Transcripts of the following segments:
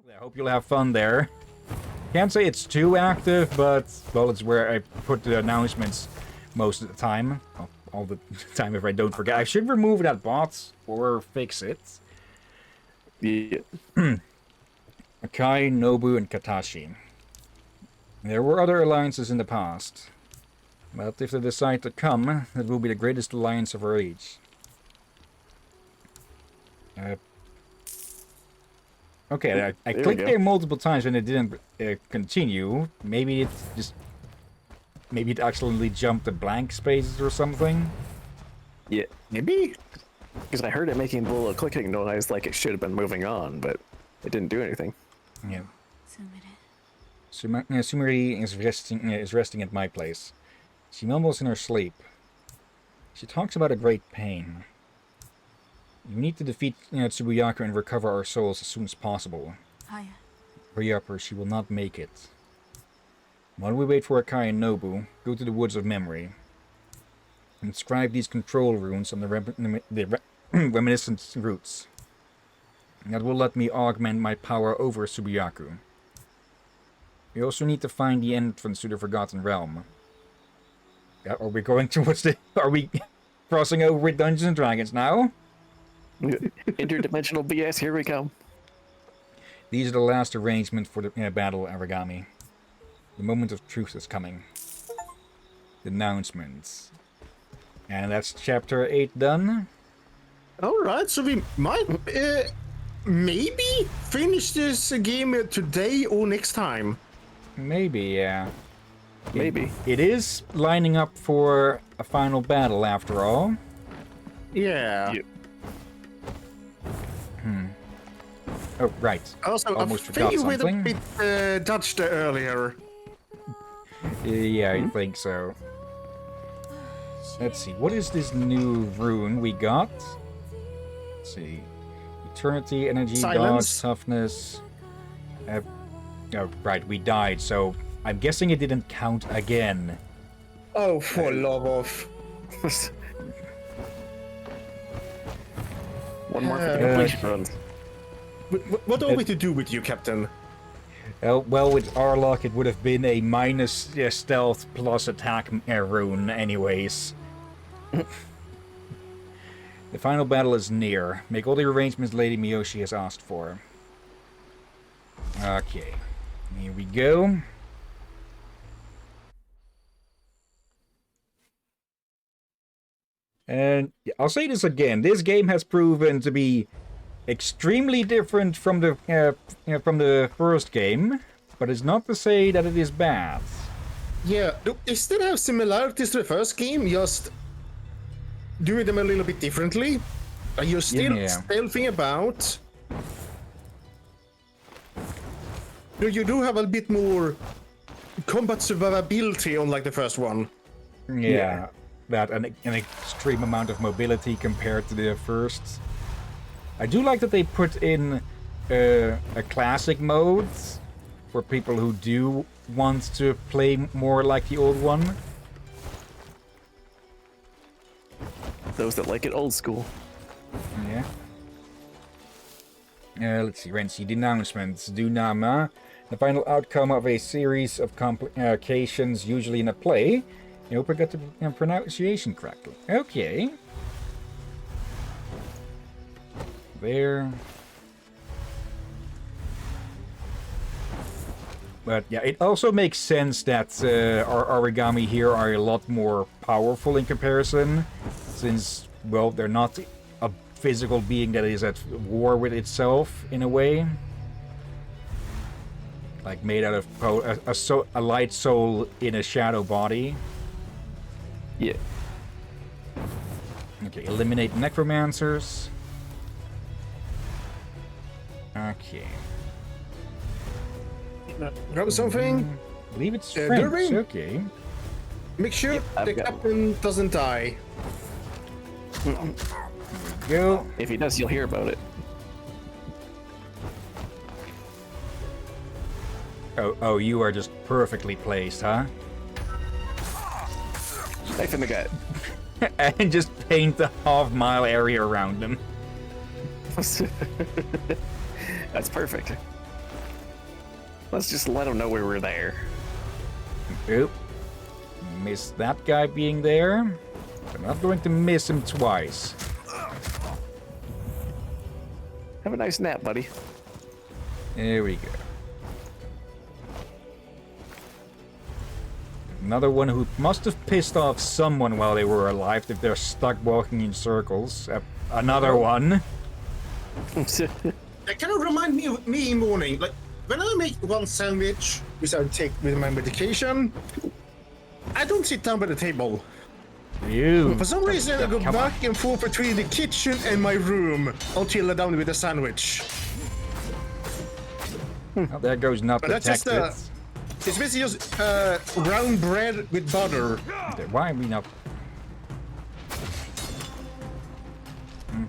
I hope you'll have fun there. Can't say it's too active, but, well, it's where I put the announcements most of the time. Well, all the time if I don't forget. I should remove that bot or fix it. Yeah. Akai, Nobu, and Katashi. There were other alliances in the past. But if they decide to come, it will be the greatest alliance of our age. Okay, I clicked there multiple times and it didn't continue. Maybe it just... Maybe it accidentally jumped the blank spaces or something? Yeah, maybe? Because I heard it making a little clicking noise like it should have been moving on, but it didn't do anything. Yeah. Sumeri is resting at my place. She mumbles in her sleep. She talks about a great pain. You need to defeat Tsubuyaku and recover our souls as soon as possible. Hurry up or she will not make it. While we wait for Akai and Nobu, go to the Woods of Memory. Inscribe these control runes on the reminiscent roots. That will let me augment my power over Tsubuyaku. We also need to find the entrance to the Forgotten Realm. Yeah, are we going towards the... Are we crossing over with Dungeons and Dragons now? Interdimensional BS, here we come. These are the last arrangements for the battle, Aragami. The moment of truth is coming. The announcements. And that's chapter 8 done. Alright, so we might maybe finish this game today or next time. Maybe, yeah. Maybe. It is lining up for a final battle after all. Yeah. Oh, right. Also, almost I forgot think you were something. a bit dodged earlier. Yeah, I think so. Let's see, what is this new rune we got? Let's see. Eternity, energy, Silence. dodge, toughness. Oh, right, we died, so I'm guessing it didn't count again. Oh, for love of... One more for the completion run. What are we to do with you, Captain? Well, with our luck, it would have been a minus stealth plus attack rune anyways. The final battle is near. Make all the arrangements Lady Miyoshi has asked for. Okay. Here we go. And I'll say this again. This game has proven to be extremely different from the first game, but it's not to say that it is bad. Yeah, they still have similarities to the first game, just doing them a little bit differently. You're still stealthing about. You do have a bit more combat survivability unlike the first one. Yeah. That an extreme amount of mobility compared to the first. I do like that they put in a classic mode for people who do want to play more like the old one. Those that like it old school. Yeah. Let's see, Renzi, the announcements. Dunama. The final outcome of a series of complications, usually in a play. I hope I got the pronunciation correctly. Okay. There. But yeah, it also makes sense that our Aragami here are a lot more powerful in comparison, since, well, they're not a physical being that is at war with itself, in a way. Like, made out of a light soul in a shadow body. Yeah. Okay, eliminate necromancers. Okay. Grab something. I believe it's the French. ring. Okay. Make sure the captain doesn't die. Go. If he does, you'll hear about it. Oh, you are just perfectly placed, huh? Knife in the gut. And just paint the half-mile area around them. That's perfect. Let's just let them know we were there. Oop. Missed that guy being there. I'm not going to miss him twice. Have a nice nap, buddy. There we go. Another one who must have pissed off someone while they were alive if they're stuck walking in circles. Another one. That kind of remind me of me in morning. Like when I make one sandwich, which I take with my medication, I don't sit down by the table. You. For some reason, I go Come back and forth between the kitchen and my room until I'm done with the sandwich. Oh, there goes not But that's protected. just it's basically just brown bread with butter. Why are we not?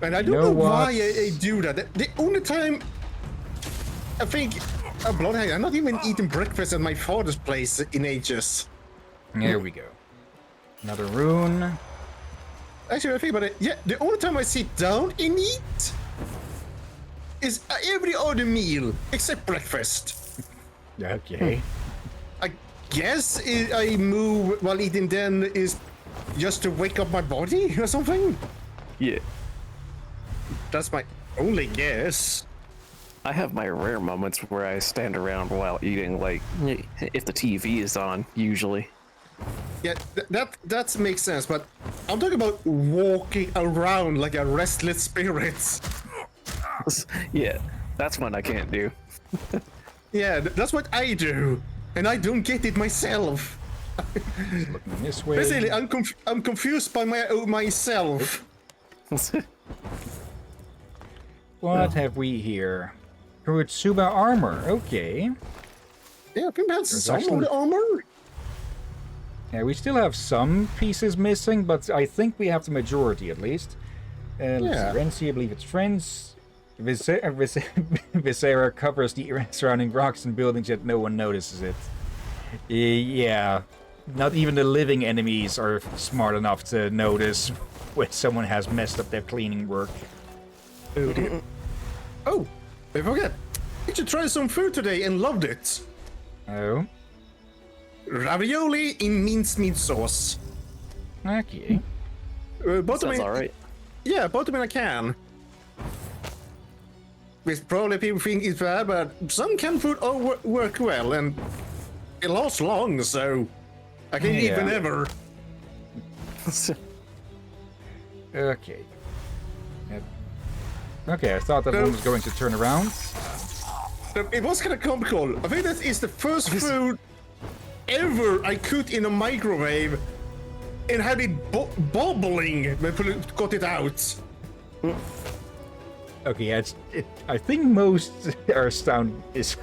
And I don't You know know what? why I do that. The only time I think Bloodhound, I'm not even eating breakfast at my father's place in ages. There we go. Another rune. Actually, I think about it. Yeah, the only time I sit down and eat is every other meal except breakfast. Okay. I guess I move while eating then is just to wake up my body or something. Yeah. That's my only guess. I have my rare moments where I stand around while eating, like, if the TV is on, usually. Yeah, that makes sense, but I'm talking about walking around like a restless spirit. Yeah, that's one I can't do. Yeah, that's what I do, and I don't get it myself. Looking this way. Basically, I'm confused by myself. What have we here? Kurutsuba armor. Okay. Yeah, I think that's There's some actually- of the armor. Yeah, we still have some pieces missing, but I think we have the majority at least. Let's Yeah. see, Renzi, I believe it's friends. Visera covers the surrounding rocks and buildings, yet no one notices it. Yeah, not even the living enemies are smart enough to notice when someone has messed up their cleaning work. Oh, dear. Oh, I forgot. You should try some food today and loved it. Oh, Ravioli in mincemeat sauce. okay. Bought them Sounds in, alright. Yeah, bought them in a can. Which probably people think is bad, but some canned food all work well, and it lasts long, so I can eat Yeah. whenever. Okay. Okay, I thought that one was going to turn around. It was kind of comical. I think that is the first food ever I cooked in a microwave and had it bubbling when I got it out. Okay, yeah, I think most our sound is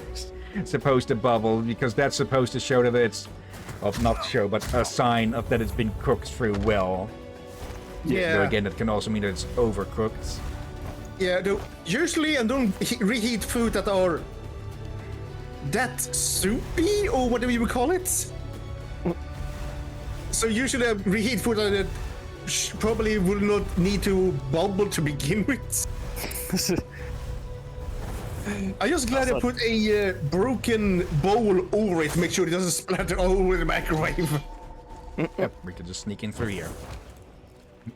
supposed to bubble because that's supposed to show that it's, well, not show, but a sign of that it's been cooked through well. Yeah. Though again, it can also mean that it's overcooked. Yeah, though usually I don't reheat food that are that soupy or whatever you would call it. So usually I reheat food that probably will not need to bubble to begin with. I'm just glad I put a broken bowl over it to make sure it doesn't splatter all over the microwave. Yep, we could just sneak in through here.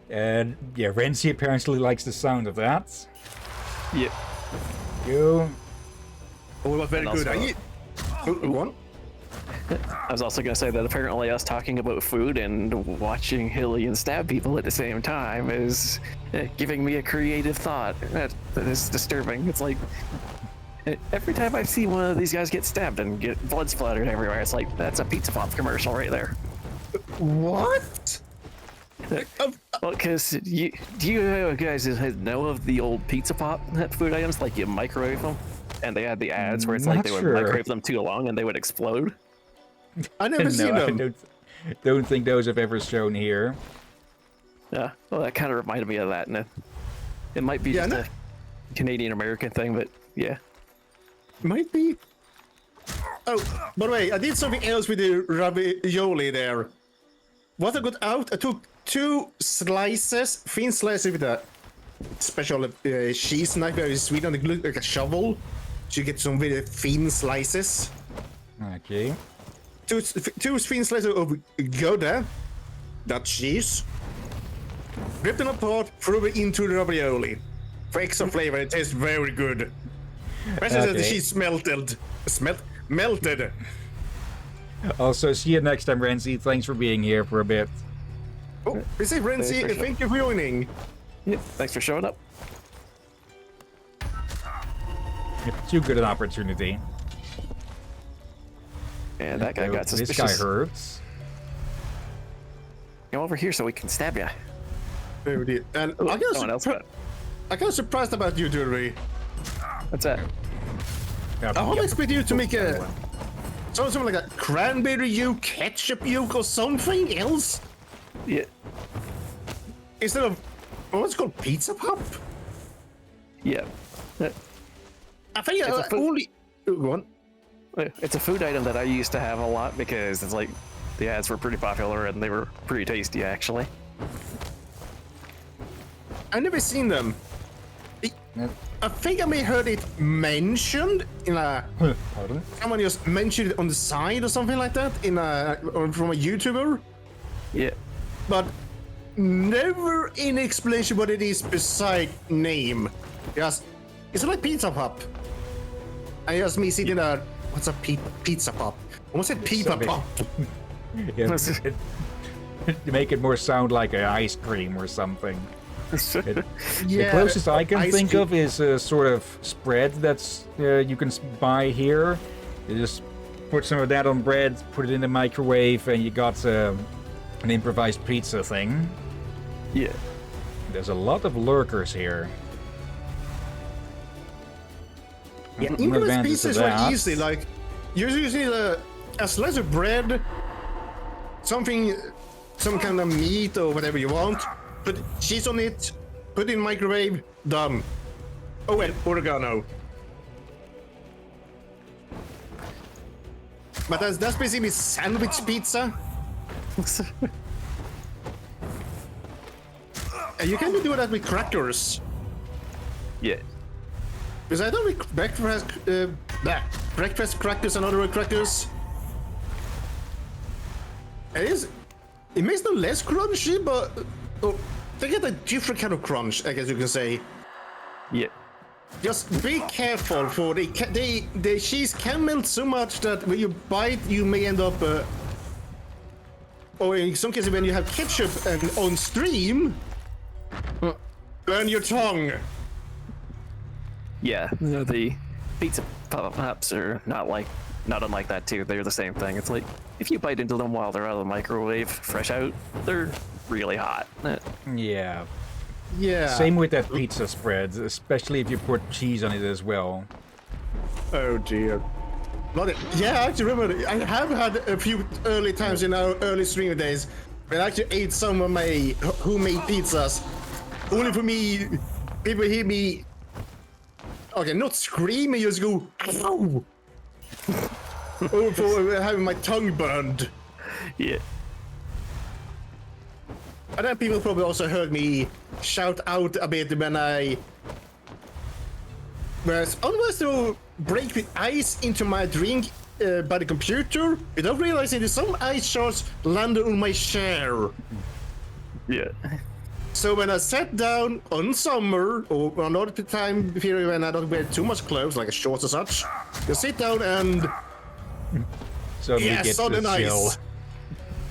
And yeah, Renzi apparently likes the sound of that. Yeah. You. Oh, it was very And good. also- Go on. I was also gonna say that apparently us talking about food and watching Hillian stab people at the same time is giving me a creative thought. That is disturbing. It's like every time I see one of these guys get stabbed and get blood splattered everywhere, it's like that's a Pizza Pop commercial right there. What? Well, because do you guys know of the old Pizza Pop food items, like you microwave them, and they had the ads where it's like Not they would sure. microwave them too long and they would explode. I never seen No, I them. don't think those have ever shown here. Yeah, well, that kind of reminded me of that, and it might be Yeah, just no- a Canadian American thing, but yeah. Might be. Oh, by the way, I did something else with the ravioli there. What I got out, I took 2 slices, thin slices with a special cheese knife. Very sweet on the glue, like a shovel. So you get some very thin slices. Okay. Two thin slices of Gouda, that cheese. Rip them apart, throw it into the ravioli. For extra flavor, it tastes very good. Especially the Okay. cheese melted. Also, see you next time, Renzi. Thanks for being here for a bit. Oh, is it Renzi? Thanks for Thank you for joining. Yeah, thanks for showing up. Too good an opportunity. And that guy got This suspicious. guy hurts. Come over here so we can stab you. Oh, dear. And Oh, I got someone else got. I got surprised about you, Drury. What's that? Yeah, I would yep. expect you to make something like a cranberry yolk, ketchup yolk, or something else Yeah. instead of what's it called, pizza pop. Yeah. I think It's a food- only go on. It's a food item that I used to have a lot because it's like the ads were pretty popular and they were pretty tasty actually. I've never seen them. Yep. I think I may heard it mentioned in a Pardon? someone just mentioned it on the side or something like that in a or from a YouTuber, Yeah. but never any explanation what it is beside name. Just it's like pizza pop. I just me sitting there. What's a pizza pop? Almost said pizza Something. pop. Yeah, to make it more sound like an ice cream or something. The closest I can ice think cream. of is a sort of spread that's you can buy here. You just put some of that on bread, put it in the microwave, and you got an improvised pizza thing. Yeah. Mm-hmm. There's a lot of lurkers here. Yeah, One improvised advantage pizza of is very that- easy. Like you just need a slice of bread, something, some kind of meat or whatever you want. Put cheese on it. Put it in microwave. Done. Oh, and oregano. But that's basically sandwich pizza. And you can do that with crackers. Yeah. Because I don't like breakfast crackers and other crackers. It makes them less crunchy, but they get a different kind of crunch, I guess you can say. Yeah. Just be careful, for the cheese can melt so much that when you bite, you may end up, or in some cases when you have ketchup and on stream, burn your tongue. Yeah. The pizza pops are not unlike that too. They're the same thing. It's like if you bite into them while they're out of the microwave, fresh out, they're really hot. Yeah. Yeah. Same with that pizza spread, especially if you put cheese on it as well. Oh dear. Yeah, I actually remember. I have had a few early times in our early stream days when I actually ate some of my homemade pizzas. Only for me, people hear me. Okay, not screaming, just go, ow! Or for having my tongue burned. Yeah. And then people probably also heard me shout out a bit when otherwise to break the ice into my drink by the computer without realizing that some ice shards landed on my chair. Yeah. So when I sat down on summer or another time period when I don't wear too much clothes, like a shorts or such, you sit down and Suddenly yeah, get sudden the chill. ice.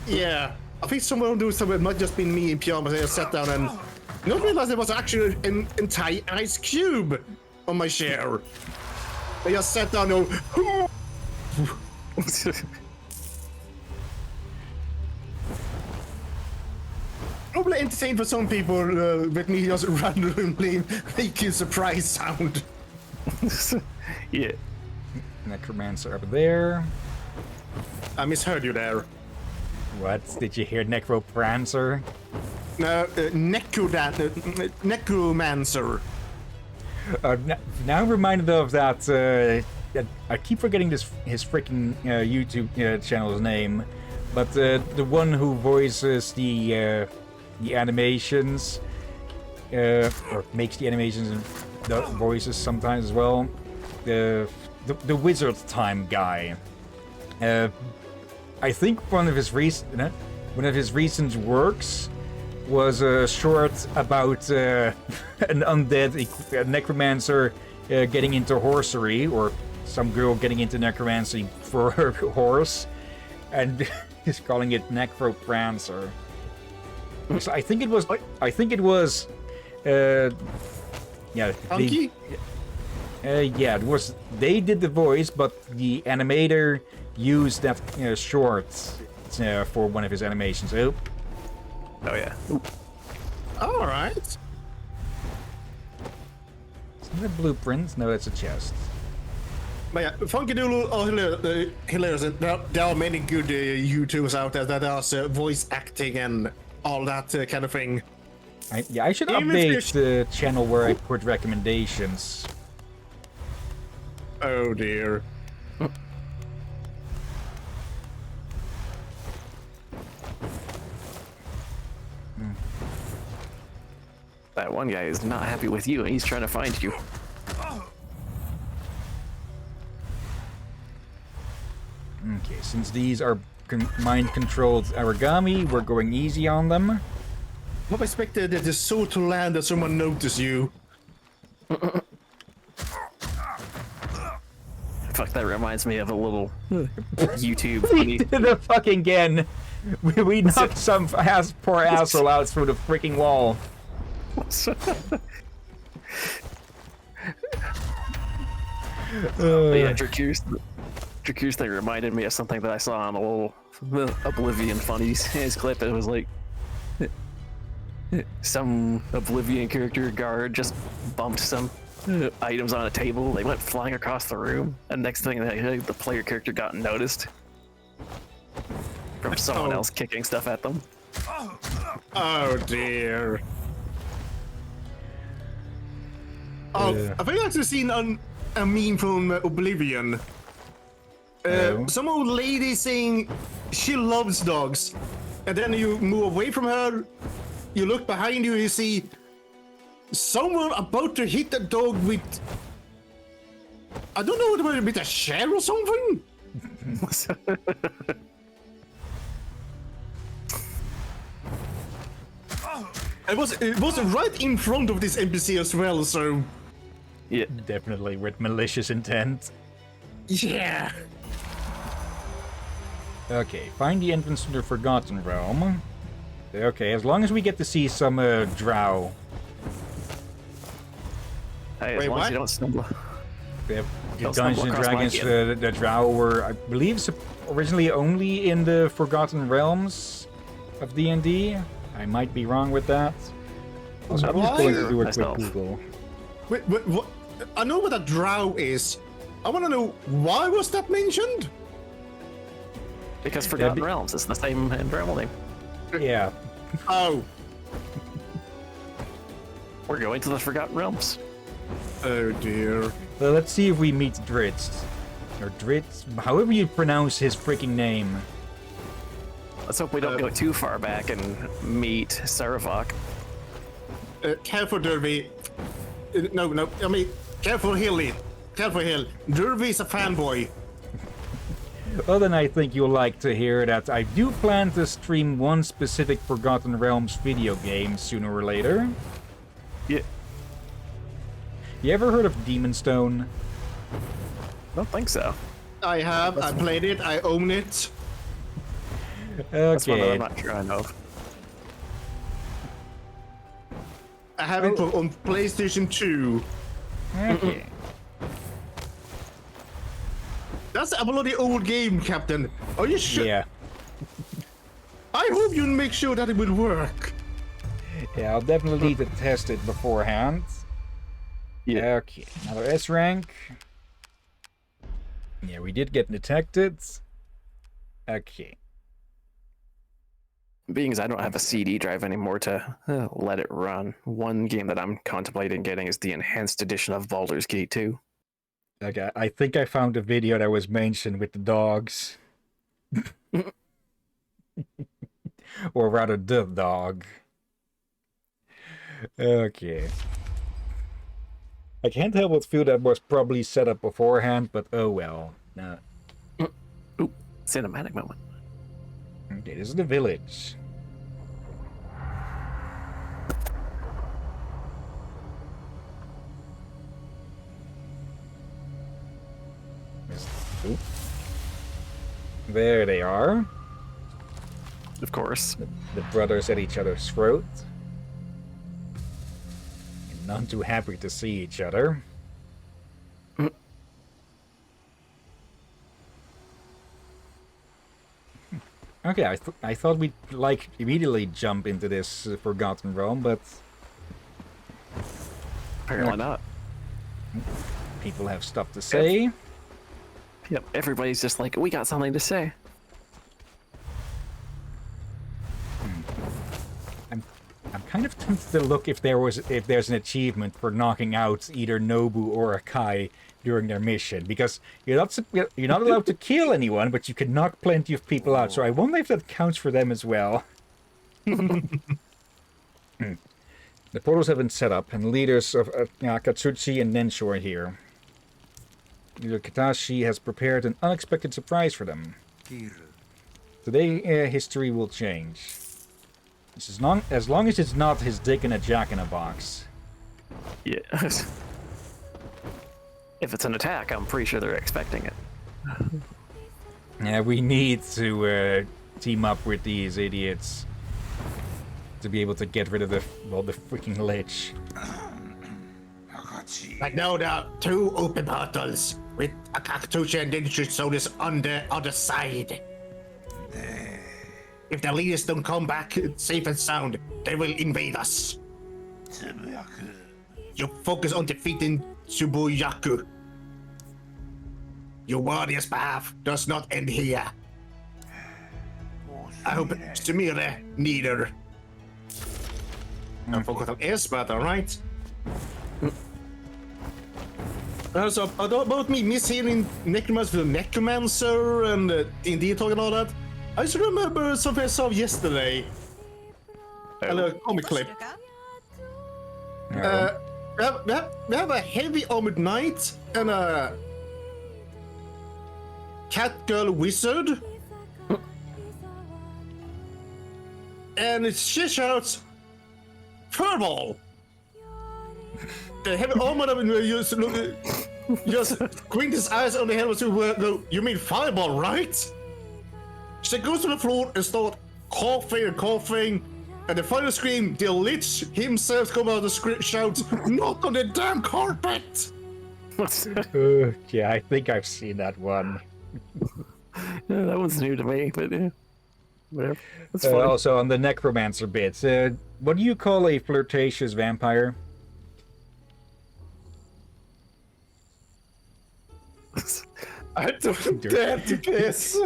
Yeah, I think someone doing something, not just been me in pajamas. I sat down and not realized there was actually an entire ice cube on my chair. I just sat down and probably entertained for some people with me just randomly making surprise sound. Yeah. Necromancer up there. I misheard you there. What? Did you hear Necroprancer? No, necromancer. Now I'm reminded of that. I keep forgetting his freaking YouTube channel's name, but the one who voices the animations, or makes the animations and the voices sometimes as well. The Wizard Time guy. I think one of his recent works was a short about an undead necromancer getting into horsery, or some girl getting into necromancy for her horse, and he's calling it Necroprancer. So I think it was. Yeah. Funky? Yeah, it was. They did the voice, but the animator used that short for one of his animations. Oh. Oh yeah. All right. Is that a blueprint? No, that's a chest. But yeah, Funky Doodle are hilarious. There are many good YouTubers out there that does voice acting and all that kind of thing. I should Even update the channel where I put recommendations. Oh dear. That one guy is not happy with you, and he's trying to find you. Okay, since these are mind-controlled Aragami, we're going easy on them. What expected that the sword to land that someone notice you? Fuck, that reminds me of a little YouTube We funny. did it fucking again. We knocked some poor asshole out through the freaking wall. But yeah, Dracuse thing reminded me of something that I saw on a little Oblivion funnies. His clip, it was like some Oblivion character guard just bumped some items on a table. They went flying across the room, and next thing the player character got noticed from someone else kicking stuff at them. Oh dear. Oh, I think I've actually seen a meme from Oblivion. Some old lady saying she loves dogs, and then you move away from her, you look behind you, you see someone about to hit the dog with, I don't know, with a chair or something? It was right in front of this NPC as well, so... Yeah. Definitely with malicious intent. Yeah. Okay, find the entrance to the Forgotten Realm. Okay, as long as we get to see some drow. Hey, as Wait, long as what? you don't stumble. The Don't Dungeons stumble and across Dragons, the drow were, I believe, originally only in the Forgotten Realms of D&D. I might be wrong with that. Also, I'm just going to do a quick Myself. Google. Wait, what? I know what a drow is. I want to know, why was that mentioned? Because Forgotten Realms is the same in Bramble name. Yeah. Oh. We're going to the Forgotten Realms. Oh dear. Well, let's see if we meet Dritz. Or Dritz, however you pronounce his freaking name. Let's hope we don't go too far back and meet Saravok. Careful, Derby. No, I mean, careful, Hilly. Careful, Hill. Derby's a fanboy. Well, then I think you'll like to hear that I do plan to stream one specific Forgotten Realms video game sooner or later. Yeah. You ever heard of Demon Stone? Don't think so. I have. I played it. I own it. That's one that I'm Okay. not sure I know. I have it on PlayStation 2. Okay. That's a bloody old game, Captain. Are you sure? Yeah. I hope you make sure that it will work. Yeah, I'll definitely need to test it beforehand. Yeah. Okay, another S rank. Yeah, we did get detected. Okay. Being as I don't have a CD drive anymore to let it run, one game that I'm contemplating getting is the enhanced edition of Baldur's Gate 2. Okay, I think I found a video that was mentioned with the dogs. Or rather, the dog. Okay. I can't help but feel that was probably set up beforehand, but oh well. No. cinematic moment. Okay, this is the village. Oop. There they are. Of course. The brothers at each other's throat. And none too happy to see each other. Okay, I thought we'd like immediately jump into this Forgotten Realm, but Apparently not. people have stuff to say. Yep. Everybody's just like, we got something to say. I'm kind of tempted to look if there's an achievement for knocking out either Nobu or Akai during their mission, because you're not allowed to kill anyone, but you can knock plenty of people out. So I wonder if that counts for them as well. The portals have been set up, and the leaders of Katsuchi and Nensho are here. Leader Katashi has prepared an unexpected surprise for them. Today, history will change. This is as long as it's not his dick in a jack-in-a-box. Yeah. If it's an attack, I'm pretty sure they're expecting it. Yeah, we need to team up with these idiots to be able to get rid of the freaking lich. Like now there are 2 open portals with Akaktucha and Ninja on the other side. If the leaders don't come back safe and sound, they will invade us. You focus on defeating Tsubuyaku. Your warrior's path does not end here. I hope Sumire neither. I forgot on Esbat, alright? So about me mishearing Necromancer and Indeed talking all that, I just remember something I saw yesterday. A comic clip. We have a heavy armored knight and a cat girl wizard. And she shouts, Furball! The heavy armored up and just squint his eyes on the helmet to go, you mean fireball, right? She goes to the floor and starts coughing and coughing. And the final scream, the lich himself comes out and shouts, not on the damn carpet! Yeah, I think I've seen that one. Yeah, that one's new to me, but yeah. Whatever. That's funny. Also, on the necromancer bits, what do you call a flirtatious vampire? I don't dare to guess.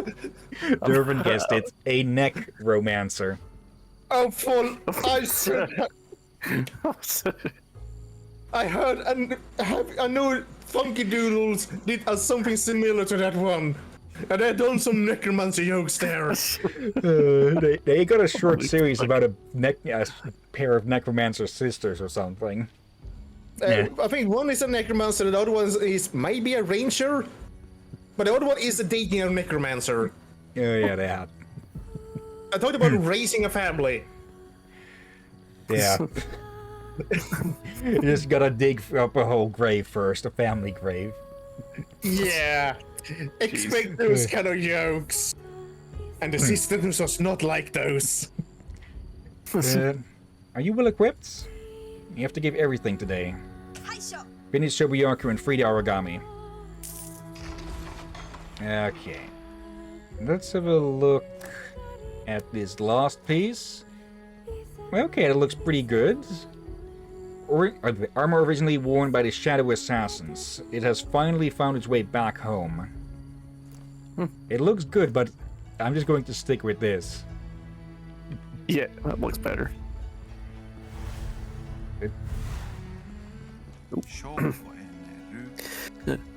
Durban guessed it. A necromancer. I'm full. I heard and I know Funky Doodles did something similar to that one. And they've done some necromancer jokes there. They got a short series about a pair of necromancer sisters or something. I think one is a necromancer, the other one is maybe a ranger, but the other one is dating a necromancer. Yeah, they have. I talked about raising a family. Yeah. You just gotta dig up a whole grave first, a family grave. Yeah. Expect those kind of jokes. And the systems was not like those. Are you well equipped? You have to give everything today. Finish Shobuyaku and free the Aragami. Okay. Let's have a look at this last piece. Well, okay, it looks pretty good. The armor originally worn by the Shadow Assassins. It has finally found its way back home. It looks good, but I'm just going to stick with this. Yeah, that looks better.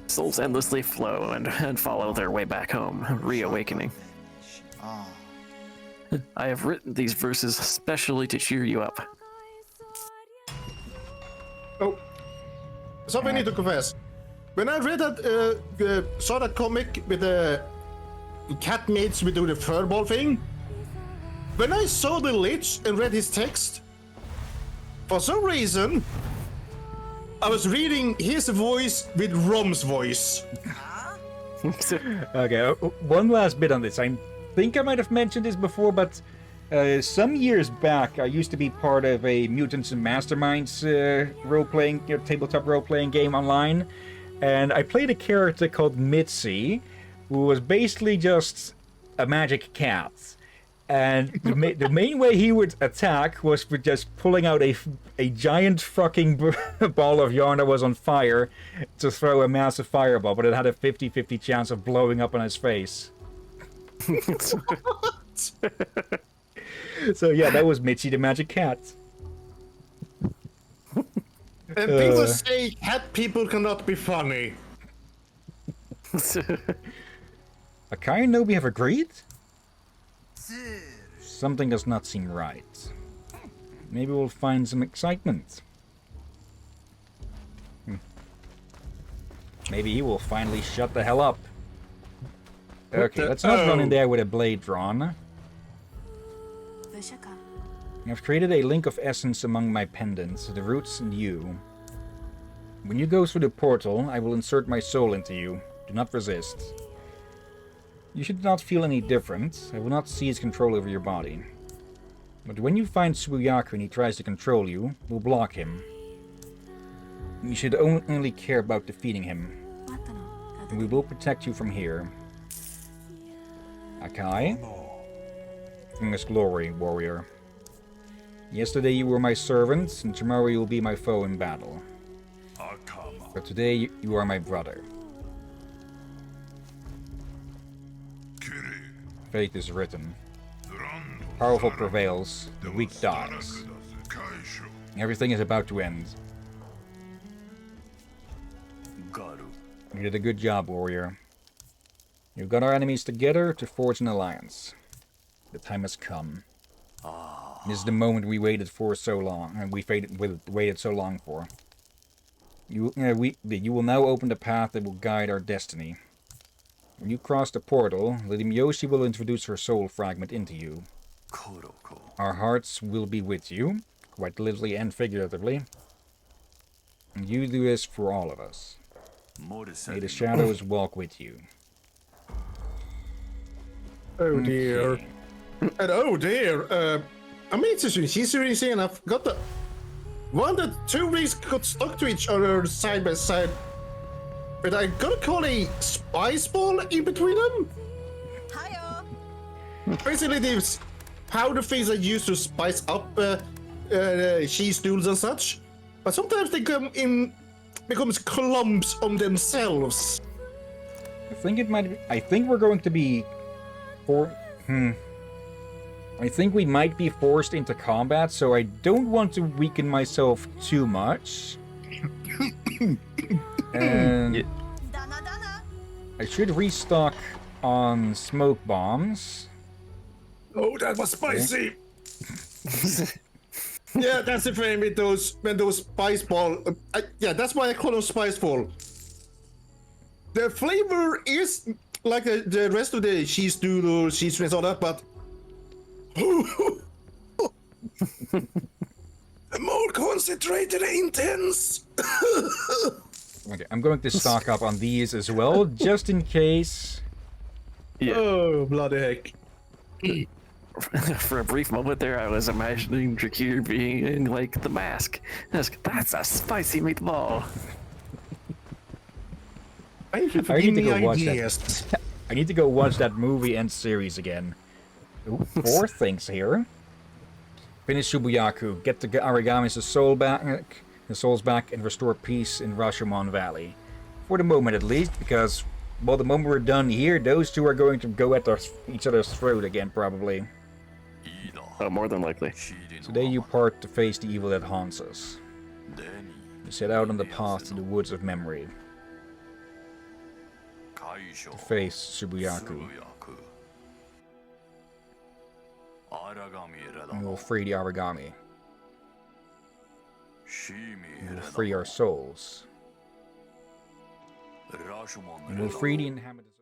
Souls endlessly flow and follow their way back home, reawakening. I have written these verses especially to cheer you up. Oh, something I need to confess. When I read that, saw that comic with the cat mates we do the furball thing. When I saw the Lich and read his text, for some reason, I was reading his voice with Rom's voice. Okay, one last bit on this. I think I might have mentioned this before, but some years back, I used to be part of a Mutants and Masterminds role-playing, tabletop role-playing game online, and I played a character called Mitzi, who was basically just a magic cat. And the main way he would attack was with just pulling out a giant fucking ball of yarn that was on fire to throw a massive fireball, but it had a 50-50 chance of blowing up on his face. So yeah, that was Mitzi the Magic Cat. And people say cat people cannot be funny. Akai and Nobi have agreed? Something does not seem right. Maybe we'll find some excitement. Maybe he will finally shut the hell up. Okay, let's not run in there with a blade drawn. I've created a link of essence among my pendants, the roots and you. When you go through the portal, I will insert my soul into you. Do not resist. You should not feel any different. I will not seize control over your body. But when you find Tsubuyaku and he tries to control you, we'll block him. You should only care about defeating him. And we will protect you from here. Akai? Bring us glory, warrior. Yesterday you were my servant, and tomorrow you will be my foe in battle. But today you are my brother. Fate is written. Powerful prevails, the weak dies. Everything is about to end. You did a good job, warrior. You've got our enemies together to forge an alliance. The time has come. This is the moment we waited for so long, and we waited so long for. You will now open the path that will guide our destiny. When you cross the portal, Lady Miyoshi will introduce her soul fragment into you. Our hearts will be with you, quite literally and figuratively. And you do this for all of us. May the shadows walk with you. Oh dear. And oh dear, I mean, she's really saying I've got the one that two rings got stuck to each other side by side. But I gotta call a spice ball in between them. Hiyo. Basically, these powder things that used to spice up cheese doodles and such, but sometimes they becomes clumps on themselves. I think it might be, I think we're going to be I think we might be forced into combat, so I don't want to weaken myself too much. And I should restock on smoke bombs. Oh, that was spicy. Yeah, that's the thing with those spice ball. Yeah, that's why I call them spice ball. The flavor is like the rest of the cheese doodles, cheese rings, all that, but more concentrated and intense. Okay, I'm going to stock up on these as well, just in case. Yeah. Oh, bloody heck. For a brief moment there, I was imagining Drakir being in, like, the mask. That's a spicy meatball. I need to go watch that. I need to go watch that movie and series again. Ooh, 4 things here. Finish Tsubuyaku, get the Aragami's souls back, and restore peace in Rashomon Valley. For the moment, at least, because, well, the moment we're done here, those two are going to go at each other's throat again, probably. Oh, more than likely. Today you part to face the evil that haunts us. You set out on the path to the woods of memory. To face Tsubuyaku. And we will free the Aragami. We will free our souls. And we will free the inhabitants.